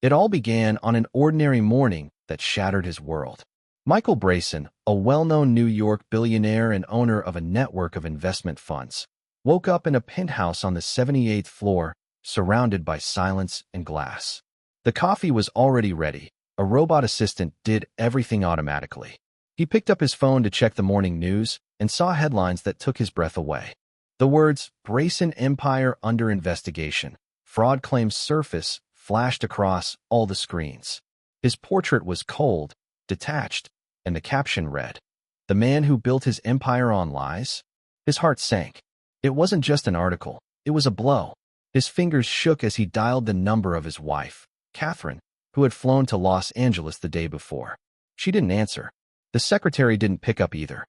It all began on an ordinary morning that shattered his world. Michael Brayson, a well-known New York billionaire and owner of a network of investment funds, woke up in a penthouse on the 78th floor, surrounded by silence and glass. The coffee was already ready. A robot assistant did everything automatically. He picked up his phone to check the morning news and saw headlines that took his breath away. The words, "Brayson Empire under investigation. Fraud claims surface," flashed across all the screens. His portrait was cold, detached, and the caption read, "The man who built his empire on lies?" His heart sank. It wasn't just an article. It was a blow. His fingers shook as he dialed the number of his wife, Catherine, who had flown to Los Angeles the day before. She didn't answer. The secretary didn't pick up either.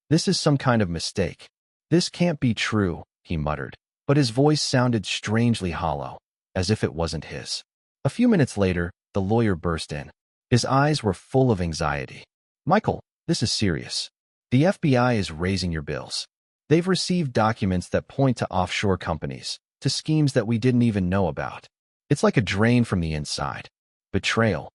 "This is some kind of mistake. This can't be true," he muttered, but his voice sounded strangely hollow, as if it wasn't his. A few minutes later, the lawyer burst in. His eyes were full of anxiety. "Michael, this is serious. The FBI is raising your bills. They've received documents that point to offshore companies, to schemes that we didn't even know about. It's like a drain from the inside. Betrayal,"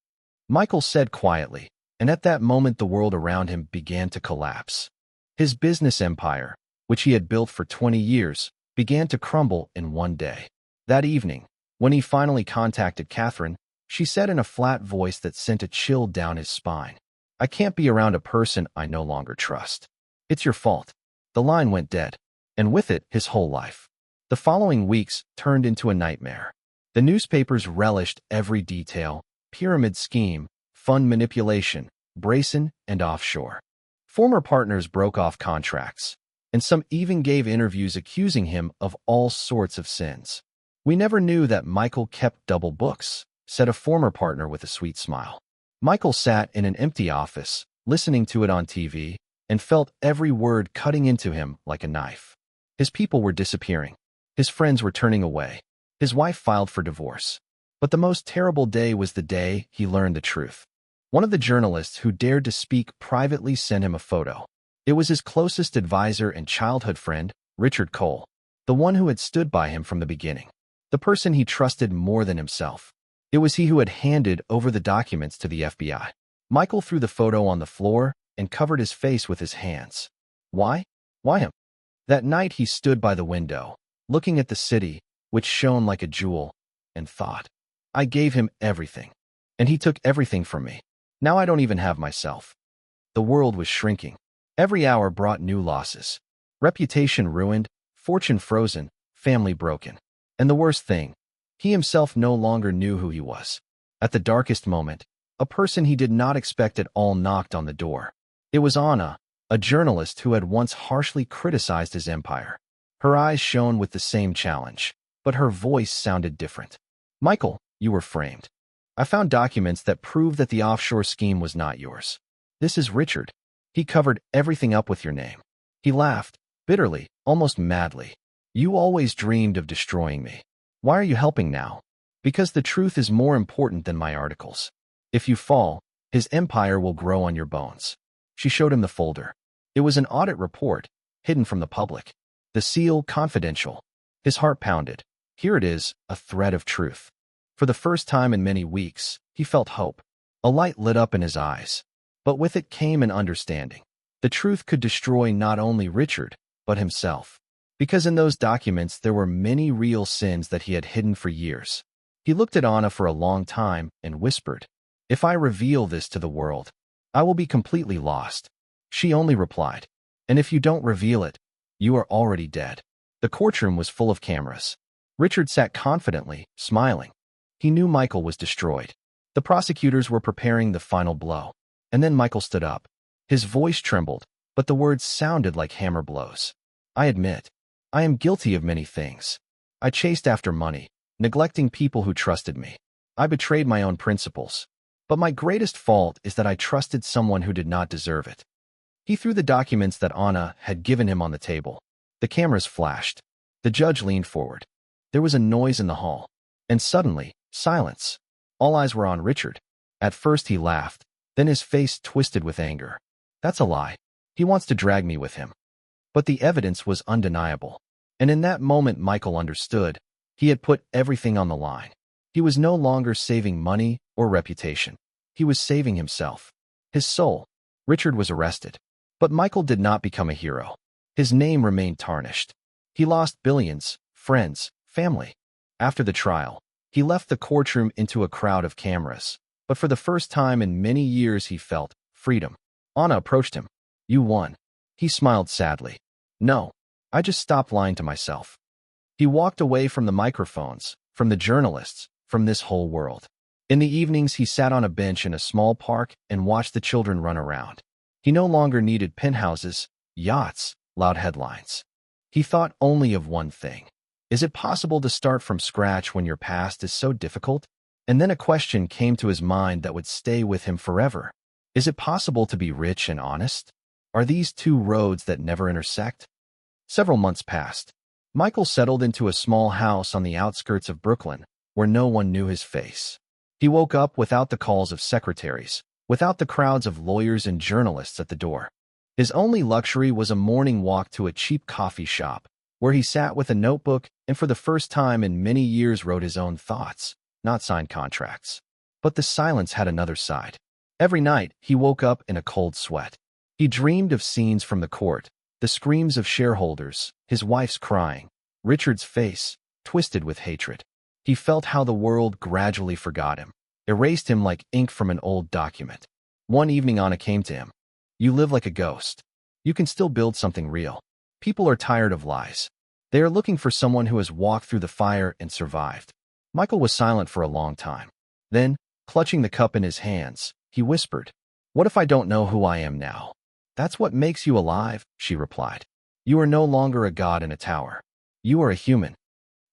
Michael said quietly, and at that moment the world around him began to collapse. His business empire, which he had built for 20 years, began to crumble in one day. That evening, when he finally contacted Catherine, she said in a flat voice that sent a chill down his spine, "I can't be around a person I no longer trust. It's your fault." The line went dead, and with it, his whole life. The following weeks turned into a nightmare. The newspapers relished every detail: pyramid scheme, fund manipulation, Brayson, and offshore. Former partners broke off contracts, and some even gave interviews accusing him of all sorts of sins. "We never knew that Michael kept double books," said a former partner with a sweet smile. Michael sat in an empty office, listening to it on TV, and felt every word cutting into him like a knife. His people were disappearing. His friends were turning away. His wife filed for divorce. But the most terrible day was the day he learned the truth. One of the journalists who dared to speak privately sent him a photo. It was his closest advisor and childhood friend, Richard Cole, the one who had stood by him from the beginning, the person he trusted more than himself. It was he who had handed over the documents to the FBI. Michael threw the photo on the floor and covered his face with his hands. Why? Why him? That night he stood by the window, looking at the city, which shone like a jewel, and thought, "I gave him everything, and he took everything from me. Now I don't even have myself." The world was shrinking. Every hour brought new losses. Reputation ruined, fortune frozen, family broken. And the worst thing, he himself no longer knew who he was. At the darkest moment, a person he did not expect at all knocked on the door. It was Anna, a journalist who had once harshly criticized his empire. Her eyes shone with the same challenge, but her voice sounded different. "Michael, you were framed. I found documents that prove that the offshore scheme was not yours. This is Richard. He covered everything up with your name." He laughed, bitterly, almost madly. "You always dreamed of destroying me. Why are you helping now?" "Because the truth is more important than my articles. If you fall, his empire will grow on your bones." She showed him the folder. It was an audit report, hidden from the public. The seal confidential. His heart pounded. Here it is, a thread of truth. For the first time in many weeks, he felt hope. A light lit up in his eyes. But with it came an understanding. The truth could destroy not only Richard, but himself. Because in those documents there were many real sins that he had hidden for years. He looked at Anna for a long time and whispered, "If I reveal this to the world, I will be completely lost." She only replied, "And if you don't reveal it, you are already dead." The courtroom was full of cameras. Richard sat confidently, smiling. He knew Michael was destroyed. The prosecutors were preparing the final blow. And then Michael stood up. His voice trembled, but the words sounded like hammer blows. "I admit, I am guilty of many things. I chased after money, neglecting people who trusted me. I betrayed my own principles. But my greatest fault is that I trusted someone who did not deserve it." He threw the documents that Anna had given him on the table. The cameras flashed. The judge leaned forward. There was a noise in the hall. And suddenly, silence. All eyes were on Richard. At first he laughed. Then his face twisted with anger. "That's a lie. He wants to drag me with him." But the evidence was undeniable. And in that moment Michael understood. He had put everything on the line. He was no longer saving money or reputation. He was saving himself. His soul. Richard was arrested. But Michael did not become a hero. His name remained tarnished. He lost billions, friends, family. After the trial, he left the courtroom into a crowd of cameras. But for the first time in many years he felt freedom. Anna approached him. "You won." He smiled sadly. "No, I just stopped lying to myself." He walked away from the microphones, from the journalists, from this whole world. In the evenings he sat on a bench in a small park and watched the children run around. He no longer needed penthouses, yachts, loud headlines. He thought only of one thing. Is it possible to start from scratch when your past is so difficult? And then a question came to his mind that would stay with him forever. Is it possible to be rich and honest? Are these two roads that never intersect? Several months passed. Michael settled into a small house on the outskirts of Brooklyn, where no one knew his face. He woke up without the calls of secretaries, without the crowds of lawyers and journalists at the door. His only luxury was a morning walk to a cheap coffee shop, where he sat with a notebook and for the first time in many years wrote his own thoughts, not signed contracts. But the silence had another side. Every night, he woke up in a cold sweat. He dreamed of scenes from the court, the screams of shareholders, his wife's crying, Richard's face, twisted with hatred. He felt how the world gradually forgot him, erased him like ink from an old document. One evening Anna came to him. "You live like a ghost. You can still build something real. People are tired of lies. They are looking for someone who has walked through the fire and survived." Michael was silent for a long time. Then, clutching the cup in his hands, he whispered, "What if I don't know who I am now?" "That's what makes you alive," she replied. "You are no longer a god in a tower. You are a human."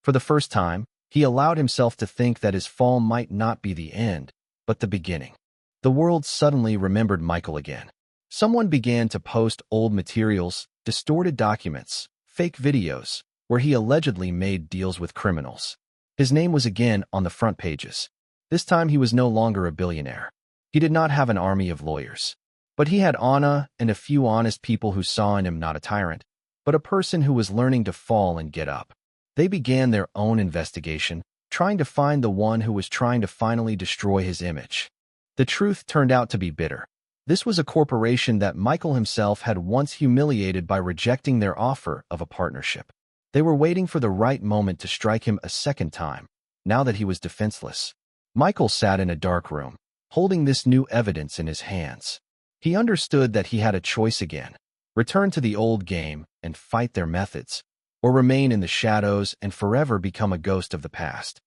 For the first time, he allowed himself to think that his fall might not be the end, but the beginning. The world suddenly remembered Michael again. Someone began to post old materials, distorted documents, fake videos, where he allegedly made deals with criminals. His name was again on the front pages. This time he was no longer a billionaire. He did not have an army of lawyers. But he had Anna and a few honest people who saw in him not a tyrant, but a person who was learning to fall and get up. They began their own investigation, trying to find the one who was trying to finally destroy his image. The truth turned out to be bitter. This was a corporation that Michael himself had once humiliated by rejecting their offer of a partnership. They were waiting for the right moment to strike him a second time, now that he was defenseless. Michael sat in a dark room, holding this new evidence in his hands. He understood that he had a choice again: return to the old game and fight their methods, or remain in the shadows and forever become a ghost of the past.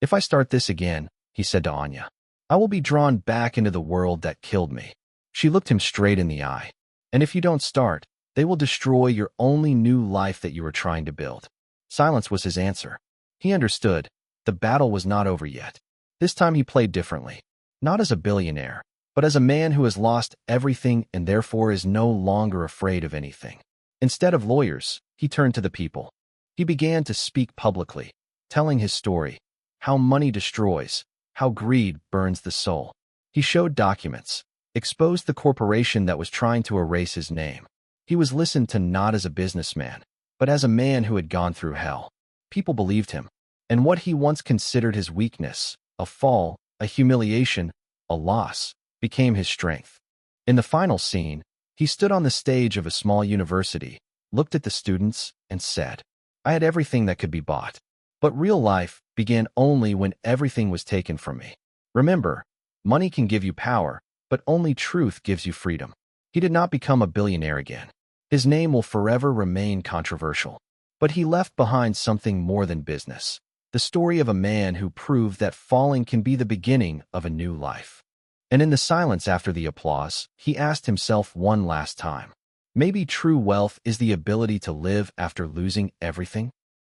"If I start this again," he said to Anya, "I will be drawn back into the world that killed me." She looked him straight in the eye. "And if you don't start, they will destroy your only new life that you were trying to build." Silence was his answer. He understood. The battle was not over yet. This time he played differently. Not as a billionaire, but as a man who has lost everything and therefore is no longer afraid of anything. Instead of lawyers, he turned to the people. He began to speak publicly, telling his story, how money destroys, how greed burns the soul. He showed documents, exposed the corporation that was trying to erase his name. He was listened to not as a businessman, but as a man who had gone through hell. People believed him, and what he once considered his weakness, a fall, a humiliation, a loss, became his strength. In the final scene, he stood on the stage of a small university, looked at the students, and said, "I had everything that could be bought. But real life began only when everything was taken from me. Remember, money can give you power, but only truth gives you freedom." He did not become a billionaire again. His name will forever remain controversial. But he left behind something more than business: the story of a man who proved that falling can be the beginning of a new life. And in the silence after the applause, he asked himself one last time, maybe true wealth is the ability to live after losing everything?